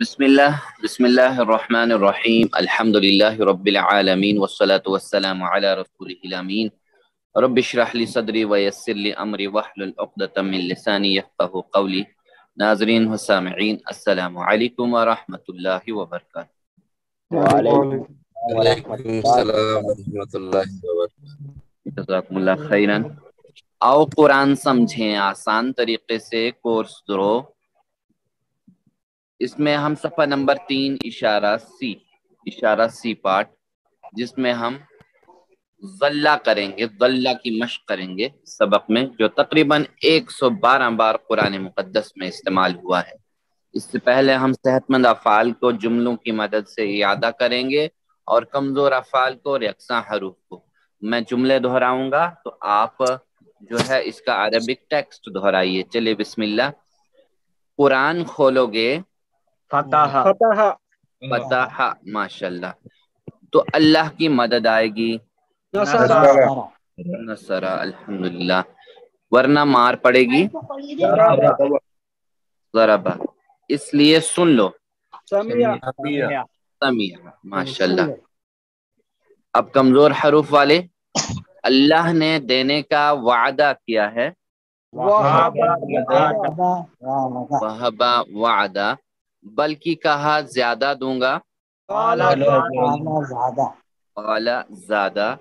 بسم اللہ الرحمن الرحیم الحمد للہ رب العالمین والصلاة والسلام علی رسولہ الامین رب اشرح لی صدری ویسر لی امری واحلل عقدۃ من لسانی یفقہوا قولی۔ ناظرین و سامعین السلام علیکم ورحمۃ اللہ وبرکاتہ۔ وعلیکم السلام ورحمۃ اللہ وبرکاتہ۔ جزاکم اللہ خیرن۔ آؤ قرآن سمجھیں آسان طریقے سے کورس درو۔ اس میں ہم صفحہ نمبر 3 اشارہ سی پارٹ، جس میں ہم ضلع کریں گے، ضلع کی مشق کریں گے سبق میں، جو تقریباً 112 بار قرآن مقدس میں استعمال ہوا ہے۔ اس سے پہلے ہم صحت مند افعال کو جملوں کی مدد سے اعادہ کریں گے اور کمزور افعال کو اور یکساں حروف کو۔ میں جملے دہراؤں گا تو آپ جو ہے اس کا عربک ٹیکسٹ دہرائیے۔ چلے بسم اللہ۔ قرآن کھولو گے، فتح، ماشاءاللہ، تو اللہ کی مدد آئے گی، نصر، الحمدللہ، ورنہ مار پڑے گی، ضربہ۔ اس لیے سن لو، سمیع، ماشاءاللہ۔ اب کمزور حروف والے، اللہ نے دینے کا وعدہ کیا ہے، وہبا وعدہ، بلکہ کہا زیادہ دوں گا، قال زیادہ،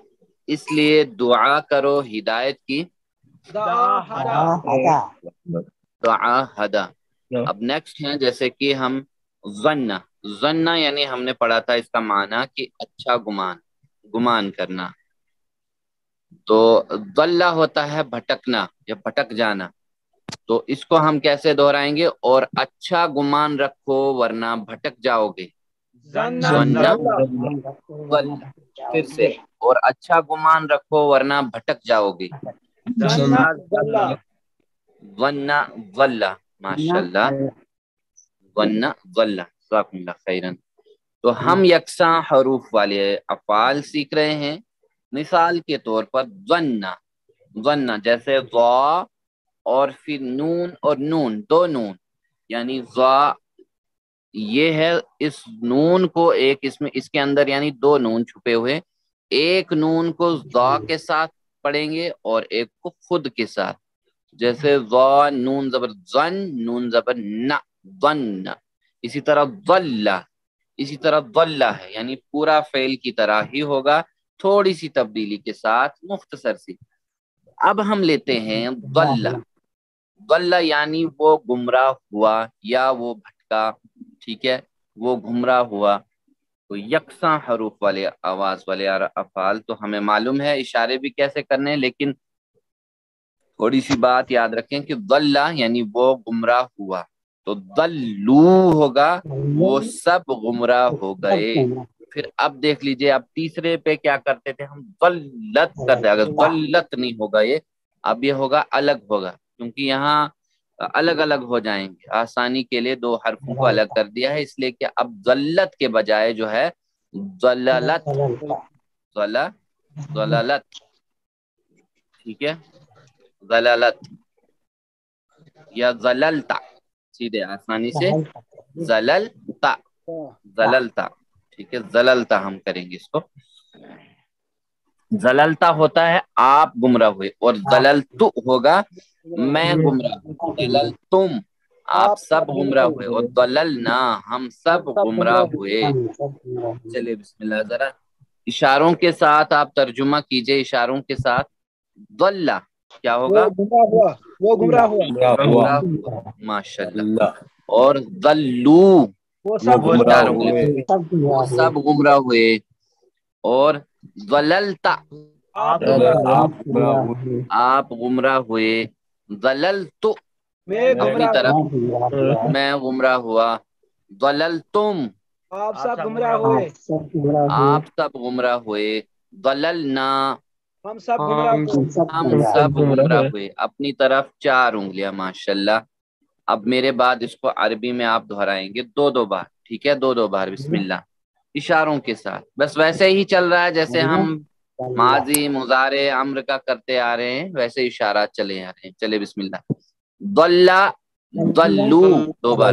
اس لیے دعا کرو ہدایت کی، دعا ہدا۔ اب نیکسٹ ہیں جیسے کہ ہم ظن یعنی ہم نے پڑھا تھا اس کا معنی کہ اچھا گمان کرنا، تو ضلع ہوتا ہے بھٹکنا یا بھٹک جانا، تو اس کو ہم کیسے دہرائیں گے؟ اور اچھا گمان رکھو ورنہ بھٹک جاؤ گے، پھر سے، اور اچھا گمان رکھو ورنہ بھٹک جاؤ گے، ظن ضل، ماشاءاللہ، ظن ضل، جزاکم اللہ خیرن۔ تو ہم یکساں حروف والے افعال سیکھ رہے ہیں۔ مثال کے طور پر ظن جیسے ضا اور پھر نون اور نون، دو نون، یعنی ضا یہ ہے، اس نون کو ایک اس کے اندر یعنی دو نون چھپے ہوئے، ایک نون کو ضا کے ساتھ پڑھیں گے اور ایک کو خود کے ساتھ، جیسے ضا نون زبر ظن، نون زبر نہ، ظن۔ اسی طرح ضلع ہے، یعنی پورا فعل کی طرح ہی ہوگا، تھوڑی سی تبدیلی کے ساتھ، مختصر سی۔ اب ہم لیتے ہیں ضلع یعنی وہ گمراہ ہوا یا وہ بھٹکا، ٹھیک ہے، وہ گمراہ ہوا۔ تو یکساں حروف والے آواز والے افعال تو ہمیں معلوم ہے اشارے بھی کیسے کرنے ہیں، لیکن تھوڑی سی بات یاد رکھیں کہ ضلع یعنی وہ گمراہ ہوا، تو ضلو ہوگا وہ سب گمراہ ہو گئے۔ پھر اب دیکھ لیجئے، اب تیسرے پہ کیا کرتے تھے ہم؟ ضلت کرتے، اگر ضلت نہیں ہوگا یہ، اب یہ ہوگا الگ ہوگا، کیونکہ یہاں الگ الگ ہو جائیں گے، آسانی کے لیے دو حرفوں کو الگ کر دیا ہے، اس لیے کہ اب ضلت کے بجائے جو ہے ضلالت، ضلالت، ٹھیک ہے، ضلالت یا ضللتا، سیدھے آسانی سے ضللتا، ضللتا، ٹھیک ہے، ضللتا ہم کریں گے اس کو۔ ضللتا ہوتا ہے آپ گمراہ ہوئے، اور ضللت ہوگا میں گمراہ ہوں، ضللتم آپ سب گمراہ ہوئے، اور ضللنا ہم سب گمراہ ہوئے۔ چلے بسم اللہ، ذرا اشاروں کے ساتھ آپ ترجمہ کیجئے، اشاروں کے ساتھ۔ ضلع کیا ہوگا؟ وہ گمراہ ہوا، ماشاءاللہ۔ اور ضلو وہ سب گمراہ ہوئے، وہ سب گمراہ ہوئے، اور ضللتا آپ گمراہ ہوئے، ضللت میں اپنی گمراہ طرف ہوا، میں گمراہ ہوا، ضللتم آپ سب گمراہ ہوئے، آپ سب گمراہ ہوئے، ضللنا ہم سب گمراہ ہوئے، ہم سب گمراہ ہوئے۔ اپنی طرف 4 انگلیاں، ماشاءاللہ۔ اب میرے بعد اس کو عربی میں آپ دہرائیں گے 2 بار، ٹھیک ہے، 2 بار، بسم اللہ، اشاروں کے ساتھ، بس ویسے ہی چل رہا ہے جیسے ہم ماضی مضارع امر کا کرتے آ رہے ہیں، ویسے اشارات چلے آ رہے ہیں۔ چلے بسم اللہ۔ ضلع، ضلو، 2 بار،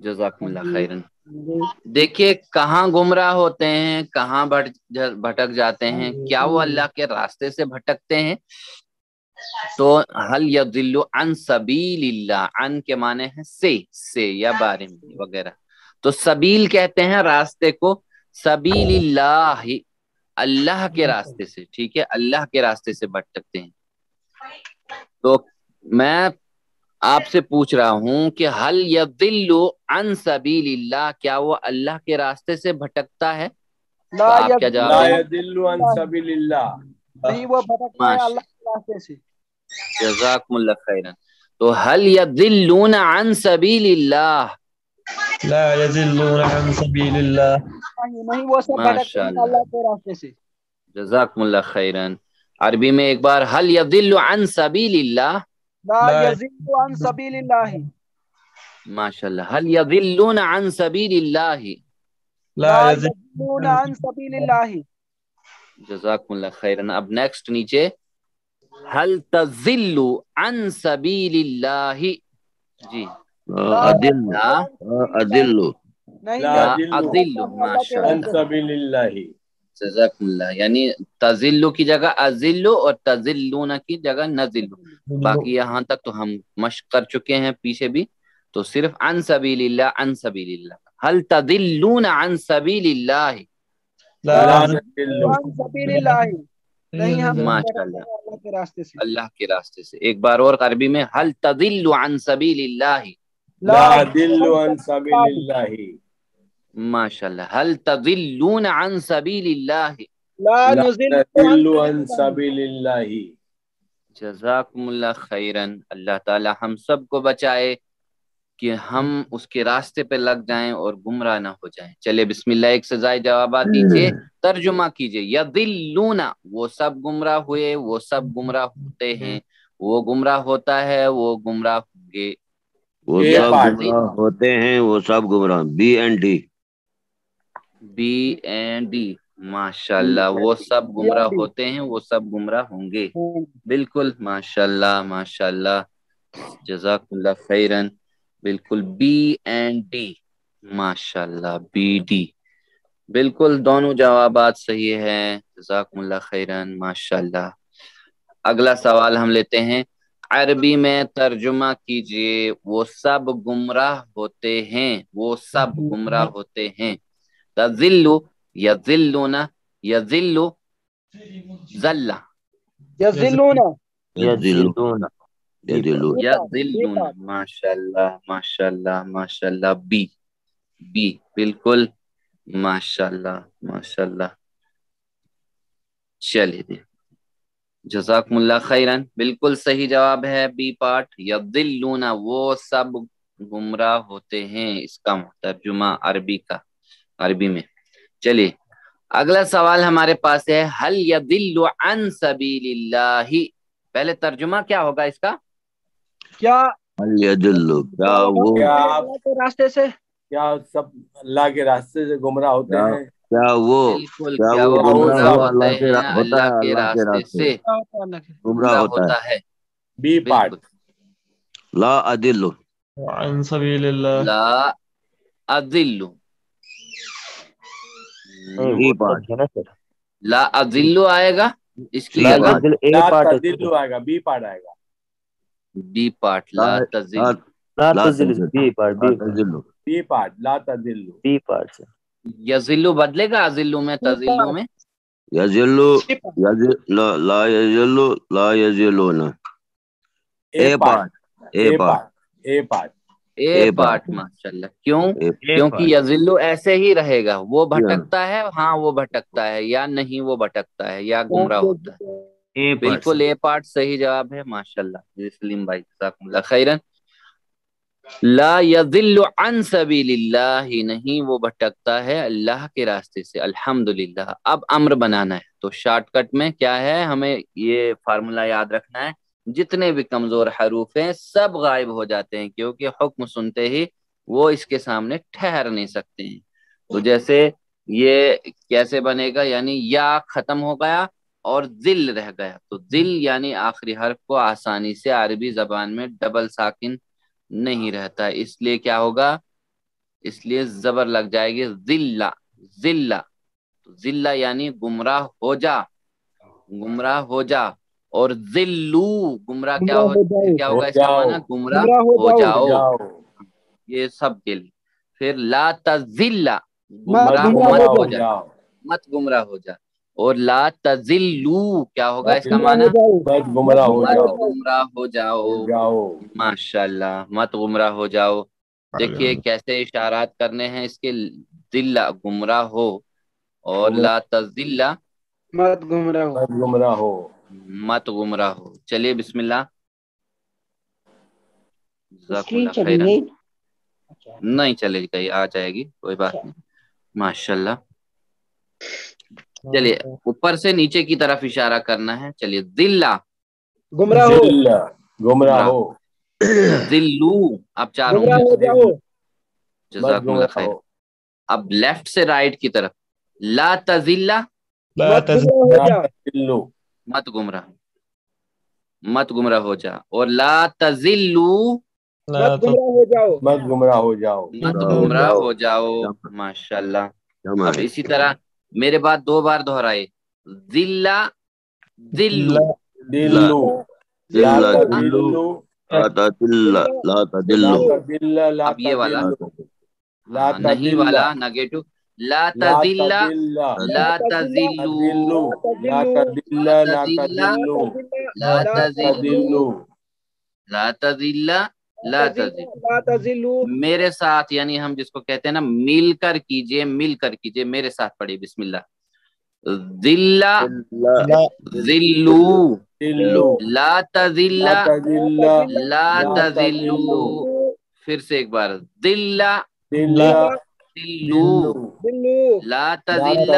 جزاکم اللہ خیرن۔ دیکھیے کہاں گمراہ ہوتے ہیں، کہاں بھٹک جاتے ہیں، کیا وہ اللہ کے راستے سے بھٹکتے ہیں؟ تو حل یضل عن سبیل اللہ، عن کے معنی ہے سے یا بارے میں وغیرہ، تو سبیل کہتے ہیں راستے کو، سبیل اللہ اللہ کے راستے سے، ٹھیک ہے، اللہ کے راستے سے بھٹکتے ہیں۔ تو میں آپ سے پوچھ رہا ہوں کہ حل یضل عن سبیل اللہ، کیا وہ اللہ کے راستے سے بھٹکتا ہے؟ تو آپ کیا جواب لا دیں؟ يدل عن سبیل اللہ، نہیں وہ بھٹکتا ہے اللہ کے راستے سے۔ جزاکم اللہ خیرا۔ تو حل یضلون عن سبیل اللہ، لا يضلون عن سبیل اللہ، نہیں وہ سب بھٹکتے ماشاء ہیں اللہ، اللہ کے راستے سے۔ جزاکم اللہ خیرا۔ عربی میں ایک بار، حل یضل عن سبیل اللہ، لا یضل عن سبیل اللہ، ماشاء اللہ، حل یضلون عن سبیل اللہ، لا یضلون عن سبیل اللہ۔ جزاکم اللہ خیرا۔ اب نیکسٹ نیچے، حل تضل عن سبیل اللہ، جی عدل عدل نہیں لا عدل، ماشاء عن اللہ، سبیل اللہ، جزاکم اللہ، یعنی تزلو کی جگہ ازلو اور تزلون کی جگہ نزلو، باقی یہاں تک تو ہم مشق کر چکے ہیں پیچھے بھی، تو صرف عن سبیل اللہ، عن سبیل اللہ، حل تضلون عن سبیل اللہ، لا يدل عن سبیل اللہ، نہیں ہم ماشاء اللہ، اللہ کے راستے سے۔ اللہ کے راستے سے۔ ایک بار اور عربی میں، حل تضل عن سبیل اللہ، لا يدل عن سبیل اللہ، ماشاء اللہ، حل تضلون عن سبیل اللہ، لا لا نضل يدل عن سبیل اللہ۔ جزاکم اللہ خیرن۔ اللہ تعالی ہم سب کو بچائے کہ ہم اس کے راستے پہ لگ جائیں اور گمراہ نہ ہو جائیں۔ چلے بسم اللہ، ایک سے زائد جوابات دیجیے، ترجمہ کیجیے۔ یضلون، وہ سب گمراہ ہوئے، وہ سب گمراہ ہوتے ہیں، وہ گمراہ ہوتا ہے، وہ گمراہ ہوں گے، وہ یہ سب بات گمراہ ہوتے ہیں، وہ سب گمراہ، B and D, B and D, ماشاء اللہ، وہ سب گمراہ ہوتے ہیں، وہ سب گمراہ ہوں گے، بالکل، ماشاء اللہ ماشاء اللہ، جزاک اللہ خیرن، بالکل بی اینڈ ڈی، ماشاء اللہ، بی ڈی، بالکل دونوں جوابات صحیح ہیں، جزاکم اللہ خیرن، ماشاء اللہ۔ اگلا سوال ہم لیتے ہیں، عربی میں ترجمہ کیجئے، وہ سب گمراہ ہوتے ہیں، وہ سب گمراہ ہوتے ہیں۔ تذلو، یذلون، یذلو، ذل، یضلون، یذلون، یذلون، یذلون، ماشاء اللہ ماشاء اللہ ماشاء اللہ، بی، بی، بالکل، ماشاء اللہ ماشاء اللہ۔ چلیے، جزاکم اللہ خیرن، بالکل صحیح جواب ہے بی پارٹ، یضلون، وہ سب گمراہ ہوتے ہیں، اس کا ترجمہ عربی کا، عربی میں۔ چلیے اگلا سوال ہمارے پاس ہے، حل یضل عن سبیل اللہ، پہلے ترجمہ کیا ہوگا اس کا؟ کیا حل یضل، کیا وہ، اللہ کے راستے سے؟ کیا سب اللہ کے راستے سے گمراہ ہوتے ہیں؟ کیا وہ، بالکل، کیا کیا وہ وہ گمراہ گمراہ ہوا ہوتے ہیں ہوتا اللہ ہے، کے اللہ کے راستے راستے سے گمراہ ہوتا ہے۔ ہے، بی پارٹ، بالکل، لا عدل، عن سبیل اللہ، لا اذل، بی پارٹ، لا اذل آئے گا اس کی لا جگہ، لا تذل آئے گا، بی پارٹ آئے گا۔ بی پارٹ، لا تذل، لا تذل، بی پارٹ، بی پارٹ، لا تذل، یذل بدلے گا اذل میں، تذل میں، یذل، لا یذل، لا یذلون، A part, A part, A part, A part, ماشاء اللہ، کیوں؟ کیونکہ یذل ایسے ہی رہے گا، وہ بھٹکتا ہے، ہاں وہ بھٹکتا ہے، یا نہیں وہ بھٹکتا ہے، یا گمراہ ہوتا ہے، بالکل اے پارٹ صحیح جواب ہے، ماشاء اللہ سلیم بھائی، جزاکم اللہ خیرن۔ لا یضل عن سبیل اللہ، نہیں وہ بھٹکتا ہے اللہ کے راستے سے، الحمدللہ۔ اب امر بنانا ہے، تو شارٹ کٹ میں کیا ہے، ہمیں یہ فارمولا یاد رکھنا ہے، جتنے بھی کمزور حروف ہیں سب غائب ہو جاتے ہیں، کیونکہ حکم سنتے ہی وہ اس کے سامنے ٹھہر نہیں سکتے ہیں۔ تو جیسے یہ کیسے بنے گا، یعنی یا ختم ہو گیا اور ذل رہ گیا، تو ذل یعنی آخری حرف کو آسانی سے عربی زبان میں ڈبل ساکن نہیں رہتا، اس لیے کیا ہوگا، اس لیے زبر لگ جائے گی ذلہ ذلہ. ذلہ یعنی گمراہ ہو جا، گمراہ ہو جا. اور ذلو گمراہ کیا ہوگا اس کا معنی؟ گمراہ ہو جاؤ. یہ سب کے لیے. پھر لا تذل گمراہ مت ہو جا، مت گمراہ ہو جا. اور لا تذلو کیا ہوگا اس کا معنی؟ مت گمراہ ہو مت جاؤ. گمراہ ہو جاؤ. ماشاءاللہ، مت گمراہ ہو جاؤ. دیکھیے کیسے اشارات کرنے ہیں اس کے. ذلہ گمراہ ہو، اور لا تذل مت گمراہ ہو. مت گمراہ ہو. مت گمراہ ہو. چلیے بسم اللہ. جزاکم اللہ خیرن. نہیں چلے گی، آ جائے گی، کوئی بات نہیں. ماشاءاللہ. چلیے اوپر سے نیچے کی طرف اشارہ کرنا ہے. چلیے ذلہ گمراہ ہو. گمراہ ہو. ذلو اب 4 گمراہ ہوں ہو گے. جاؤ. جزاکم اللہ خیر. اب لیفٹ سے رائٹ کی طرف. لا تذل مت گمراہ ہو جا. مت گمراہ، مت گمراہ ہو جا. اور لا تذلو مت گمراہ ہو جاؤ. مت گمراہ ہو جاؤ. مت گمراہ ہو جاؤ. ماشاءاللہ. اب اسی طرح میرے بات 2 بار دہرائے. ذلہ ذلو دلو. لا تذلو. لا تذلو. اب یہ والا نہیں والا نگیٹو. لا تذل لا تذلو لا تذل لا تذلو لا تذل لا تذل. میرے ساتھ یعنی ہم جس کو کہتے ہیں نا مل کر کیجئے، مل کر کیجئے. میرے ساتھ پڑھیے بسم اللہ. ذلہ ذلو لا تذل لا تذلو. پھر سے ایک بار. ذلہ ذلو لا تذل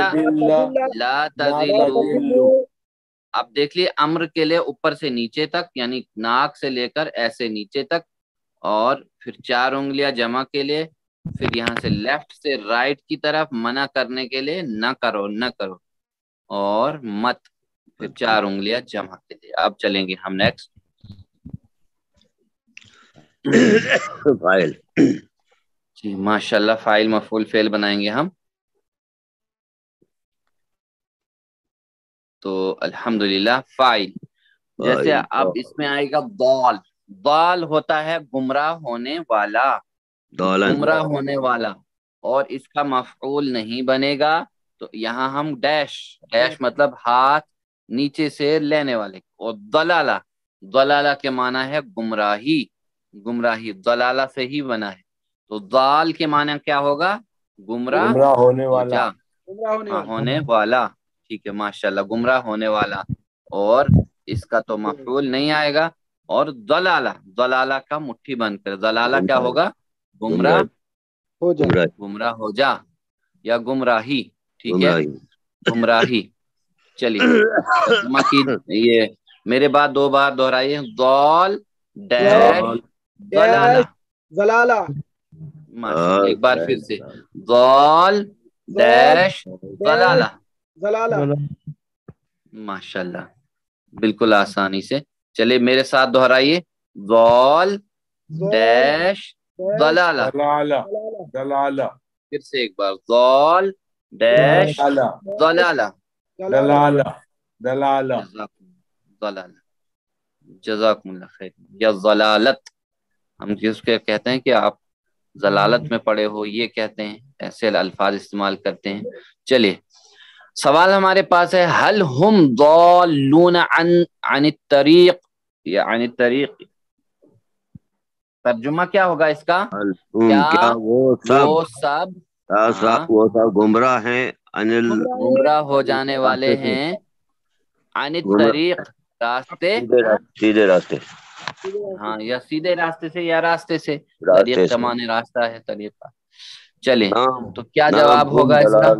لا تذلو. اب دیکھ لیے امر کے لیے اوپر سے نیچے تک، یعنی ناک سے لے کر ایسے نیچے تک، اور پھر 4 انگلیاں جمع کے لیے. پھر یہاں سے لیفٹ سے رائٹ کی طرف منع کرنے کے لیے نہ کرو نہ کرو، اور مت. پھر 4 انگلیاں جمع کے لیے. اب چلیں گے ہم نیکسٹ. فاعل. جی ماشاءاللہ. فاعل مفعول فعل بنائیں گے ہم. تو الحمدللہ فاعل. جیسے اب اس میں آئے گا ضال. ضال ہوتا ہے گمراہ ہونے والا، گمراہ ہونے والا. اور اس کا مفعول نہیں بنے گا. تو یہاں ہم ڈیش، ڈیش مطلب ہاتھ نیچے سے لینے والے. اور ضلالہ، ضلالہ کے معنی ہے گمراہی، گمراہی. ضلالہ سے ہی بنا ہے. تو ضال کے معنی کیا ہوگا؟ گمراہ ہونے والا. ہونے والا. ٹھیک ہے ماشاءاللہ. گمراہ ہونے والا. اور اس کا تو مفعول نہیں آئے گا. اور ضلالہ، ضلالہ کا مٹھی بند کر. ضلالہ کیا ہوگا؟ گمراہ ہو جا. گمراہ ہو جا یا گمراہی. ٹھیک ہے گمراہی. چلیے یہ میرے بعد 2 بار دہرائیے. ضال ڈیش ضلالہ. ضلالہ. ماشاءاللہ. ایک بار پھر سے. ضال ڈیش ضلالہ. ضلالہ. ماشاءاللہ بالکل آسانی سے. چلیے میرے ساتھ دہرائیے. ضال ڈیش ضلالہ. دلالہ. پھر سے ایک بار. ضال ڈیش ضلالہ. دلالہ. دلالہ. ضلالہ. جزاکم اللہ خیر. یا ضلالت ہم جس کے کہتے ہیں کہ آپ ضلالت میں پڑے ہو، یہ کہتے ہیں، ایسے الفاظ استعمال کرتے ہیں. چلیے سوال ہمارے پاس ہے. هل هم ضالون عن الطریق یا عن الطریق. ترجمہ کیا ہوگا اس کا؟ کیا وہ سب گمراہ ہیں، گمراہ ہو جانے والے ہیں، عن الطریق راستے، سیدھے راستے. ہاں یا سیدھے راستے سے یا راستے سے. طریق کا معنی راستہ ہے، طریقہ. چلے تو کیا جواب ہوگا اس کا؟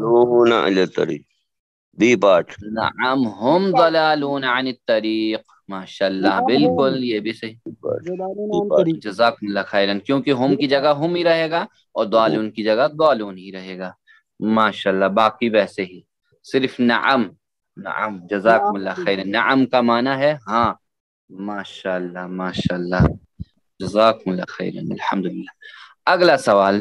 B part. نعم ہم ضلالون عن الطریق. ماشاءاللہ بالکل یہ بھی صحیح. جزاکم اللہ خیرن. کیونکہ ہم کی جگہ ہم ہی رہے گا اور ضالون کی جگہ ضالون ہی رہے گا. ماشاءاللہ. باقی ویسے ہی صرف نعم. نعم جزاکم اللہ خیرن. نعم کا معنی ہے ہاں. ماشاءاللہ ماشاءاللہ. جزاکم اللہ خیرن. الحمدللہ. اگلا سوال.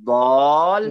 ضال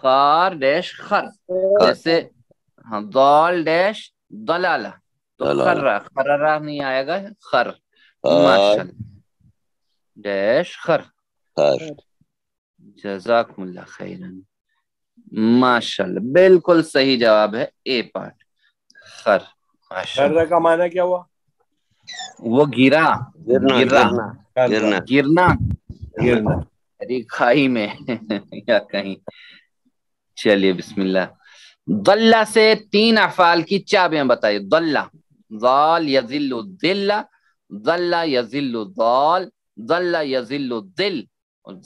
خار ڈیش خر، جیسے ہاں ضال ڈیش ضلالہ تو خرہ، خررہ نہیں آئے گا، خر ماشاءاللہ ڈیش خر، جزاکم اللہ خیرن ماشاءاللہ بالکل صحیح جواب ہے اے پارٹ خر ماشاءاللہ۔ خر کا معنی کیا ہوا؟ وہ گرا، گرنا کھائی میں یا کہیں۔ چلیے بسم اللہ۔ ضلع سے 3 افعال کی چابیاں بتائیے۔ ضلع ضال یذل ذل، ضل یذل ضال، ضل یذل ذل،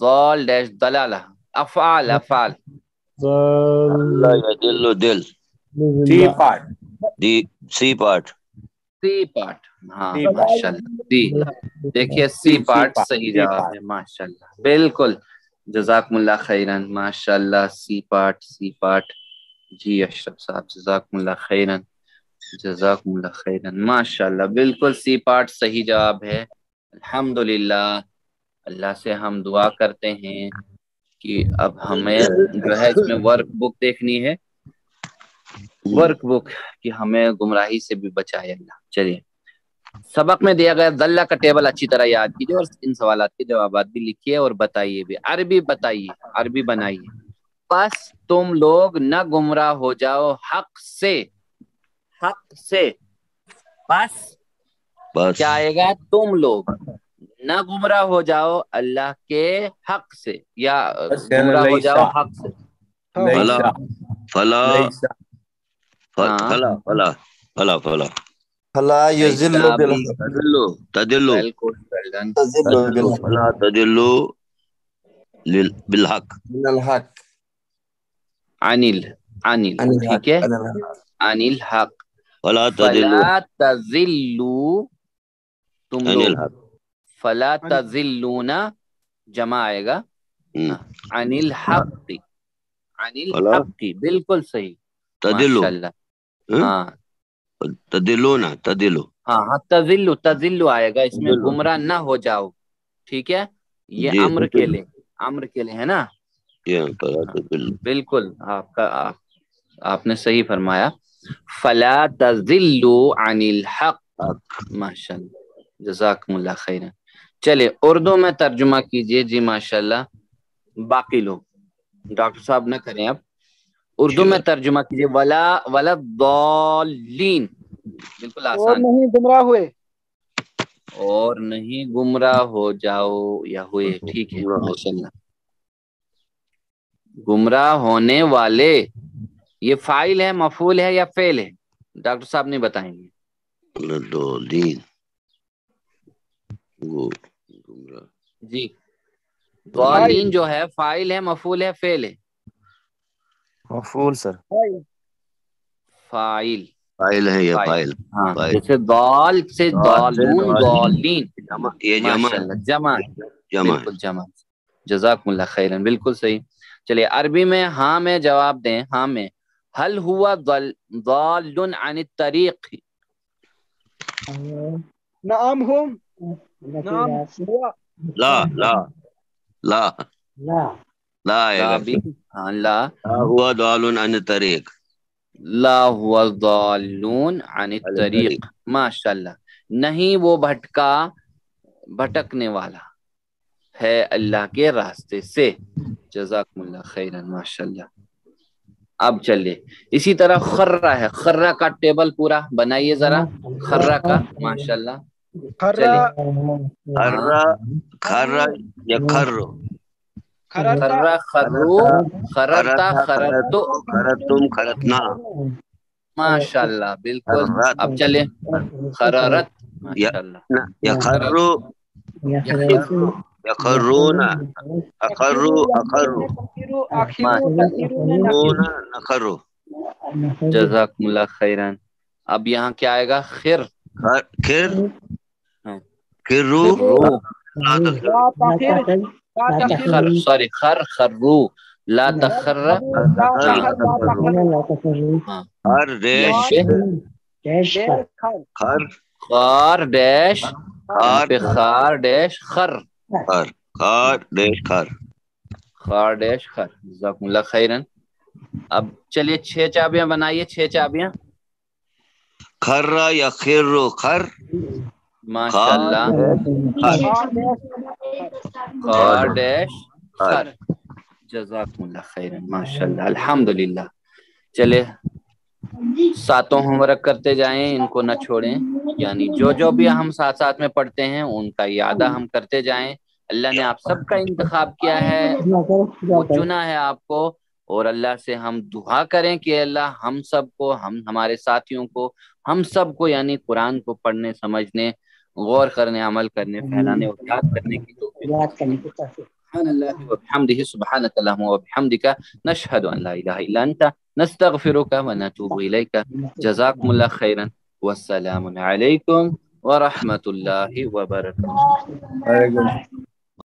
ضال ڈیش ضلالہ۔ افعال افعال ضل یذل ذل، C part, C part, C part, ہاں ماشاءاللہ سی، دیکھیے سی پارٹ صحیح جواب ہے ماشاءاللہ بالکل، جزاکم اللہ خیرن ماشاءاللہ سی پارٹ، سی پارٹ۔ جی اشرف صاحب جزاکم اللہ خیرن، جزاکم اللہ خیرن ماشاءاللہ بالکل سی پارٹ صحیح جواب ہے الحمدللہ۔ اللہ سے ہم دعا کرتے ہیں کہ اب ہمیں جو ہے اس میں ورک بک دیکھنی ہے، ورک بک کہ ہمیں گمراہی سے بھی بچائے اللہ۔ چلیے سبق میں دیا گیا ضلع کا ٹیبل اچھی طرح یاد کیجیے اور ان سوالات کے جوابات بھی لکھیے اور بتائیے بھی، عربی بتائیے، عربی بنائیے۔ پس تم لوگ نہ گمراہ ہو جاؤ حق سے، حق سے، پس کیا آئے گا؟ تم لوگ نہ گمراہ ہو جاؤ اللہ کے حق سے، یا گمراہ ہو جاؤ حق سے۔ فلا فلا فلا فلا فلا فلا فلا یضل بالحق، تدلو فلا تدلو بالحق، من الحق، انل انل ٹھیک ہے، انل حق، فلا تدلو فلا تذلوا تم عن لوگ، الحق، فلا تذلون جمع آئے گا عن الحق، عن الحق بالکل صحیح تدلو ماشاءاللہ، ہاں تدلونا تدلو، ہاں ہاں تذلو، تذلو آئے گا اس میں، گمراہ نہ ہو جاؤ، ٹھیک ہے، یہ جی امر کے لیے، امر کے لیے ہے نا، بالکل آپ نے صحیح فرمایا، فلا تذلوا عن الحق ماشاءاللہ جزاکم اللہ خیرا۔ چلے اردو میں ترجمہ کیجئے جی ماشاءاللہ، باقی لوگ ڈاکٹر صاحب نہ کریں، اب اردو میں ترجمہ کیجئے، ولا الضالین، بالکل اور آسان، نہیں گمراہ ہوئے، اور نہیں گمراہ ہو جاؤ یا ہوئے، ٹھیک ہے ماشاءاللہ۔ گمراہ ہونے والے، یہ فاعل ہے مفعول ہے یا فعل ہے؟ ڈاکٹر صاحب نہیں بتائیں گے۔ جی ضالین جو ہے فاعل ہے مفعول ہے فعل ہے؟ مفعول سر، فاعل، فاعل ہے یا فاعل، ہاں جیسے ضال سے ضالون، ضالین یہ جمع، ماشاءاللہ جمع، بالکل جمع، جزاکم اللہ خیرن بالکل صحیح۔ چلیے عربی میں ہاں میں جواب دیں، ہاں میں، هل هو ضال عن الطریق؟ نعم ہم، نعم ہوا، لا لا لا لا آئے گا، بھی ہاں لا، ہوا ضال عن الطریق، لا هو ضالون عن الطریق ماشاءاللہ، نہیں وہ بھٹکنے والا ہے اللہ کے راستے سے، جزاکم اللہ خیرن ماشاءاللہ۔ اب چلیے اسی طرح خرہ ہے، خرہ کا ٹیبل پورا بنائیے ذرا، خرہ کا ماشاءاللہ، چلیے خرہ یا خرو، خرہ خرو، خرتا خرتو، خرتم خرتنا، ماشاءاللہ بالکل۔ اب چلے خرارت ماشاءاللہ، یخرو یخرون، اخرو اخرو، نخرو، جزاکم اللہ خیرن۔ اب یہاں کیا آئے گا؟ خر، خر خرو، خر سوری خر خرو، لا تخر، ہر ڈیش خر، خار ڈیش، خار ڈیش خر، خر خار ڈیش خر، خار ڈیش خر، جزاکم اللہ خیرن اب چلیے 6 چابیاں بنائیے، 6 چابیاں. خر یخر خر، ماشاء اللہ. خار ڈیش خر. جزاکم اللہ خیرا، ماشاء اللہ، الحمدللہ. چلے 7 ہوم ورک کرتے جائیں، ان کو نہ چھوڑیں، یعنی جو بھی ہم ساتھ ساتھ میں پڑھتے ہیں ان کا اعادہ ہم کرتے جائیں. اللہ نے آپ سب کا انتخاب کیا ہے، وہ چنا ہے آپ کو، اور اللہ سے ہم دعا کریں کہ اللہ ہم سب کو، ہمارے ساتھیوں کو، ہم سب کو یعنی قرآن کو پڑھنے، سمجھنے، غور کرنے، عمل کرنے، پھیلانے اور یاد کرنے کی توفیق. سبحان اللہ وبحمدہ، سبحانک اللہم وبحمدک، نشہد ان لا الہ الا انت، نستغفرک ونتوب الیک. جزاکم اللہ خیرا، والسلام علیکم ورحمۃ اللہ وبرکاتہ.